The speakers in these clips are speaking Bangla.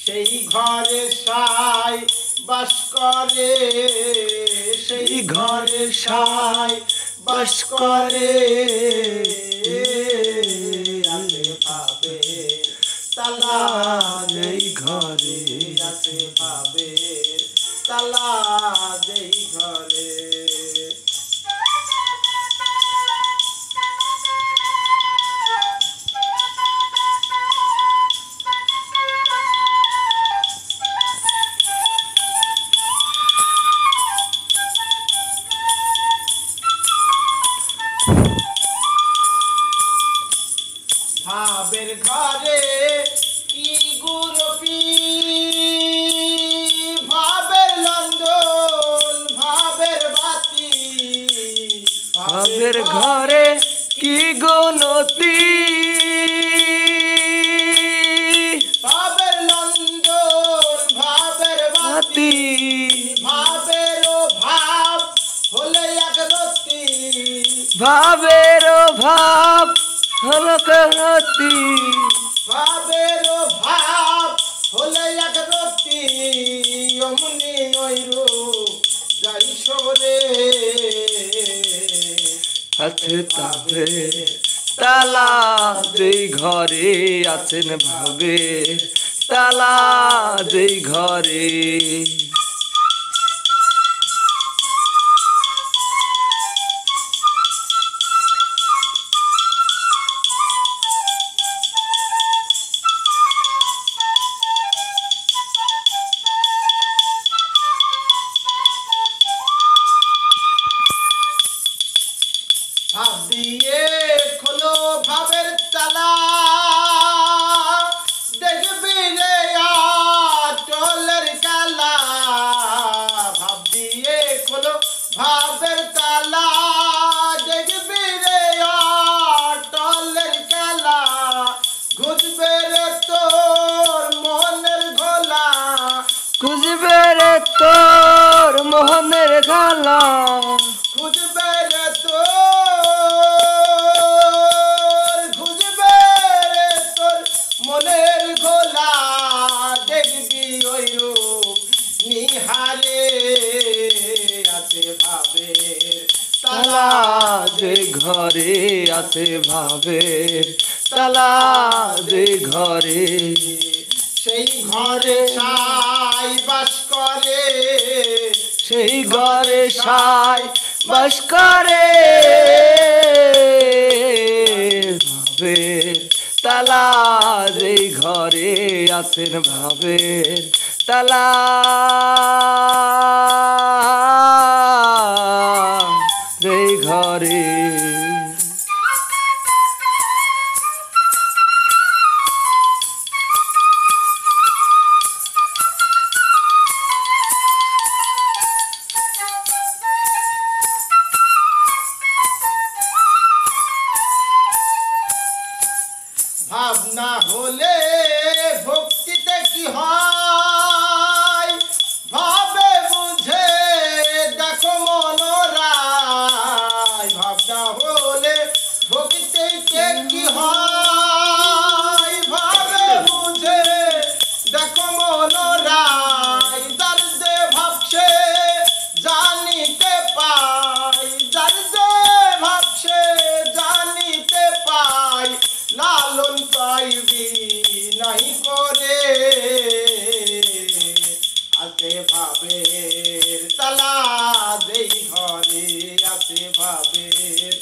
সেই ঘরে সাই বাস করে, সেই ঘরে সাই বাস করে। আছে ভাবের তালা যেই ঘরে, আছে ভাবের তালা যেই ঘরে। ভাবের ঘরে কি গুরপি, ভাবের লন্ডন ভাবের বাতি। ভাবের ঘরে কি গনতি, ভাবের লন্ডন ভাবের বাতি। ভাবের ভাব হলে এক রতি, ভাবের ভাব হলো কহতি। ভাবের ভাব হলে এক রতি, অমনি নৈরো যাই সরে। আছে ভাবের তালা যেই ঘরে, আছেন ভাবের তালা যেই ঘরে। ভাব দিয়ে খোলো ভাবের তালা, দেখবি রে আটলের কালা। ভাব দিয়ে খোলো ভাবের তালা, দেখবি রে আটলের কালা। ঘুরবে রে তোর মনের ঘোলা, খুঁজবে রে তোর মোহনের গালা। খুঁজবে রে তোর, খুঁজবে রে তোর মনের ঘোলা। দেখবি ওই রূপ নিহারে, আছে ভাবের তালা যে ঘরে, আছে ভাবের তালা যে ঘরে। সেই ঘরে সাই বাস করে, সেই ঘরে সাই বাস করে। ভাবের তালা যেই ঘরে, আছেন ভাবের তালা যেই ঘরে। ভাবনা হলে ভক্তিতে কি হয়, ভাবে বুঝে দেখো মনোরায়। ভাবনা হলে ভক্তিতে কি হয়, ভাবে বুঝে দেখো মনোরায়। যার যে ভাবছে জানিতে পাই, যার যে ভাবছে জানিতে পাই। লালন পাইবি নাই করে, আছে ভাবের তালা যেই ঘরে, আছে ভাবের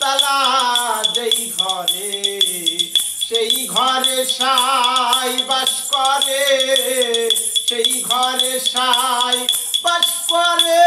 তালা যেই ঘরে। সেই ঘরে সাই বাস করে, সেই ঘরে সাই বাস করে।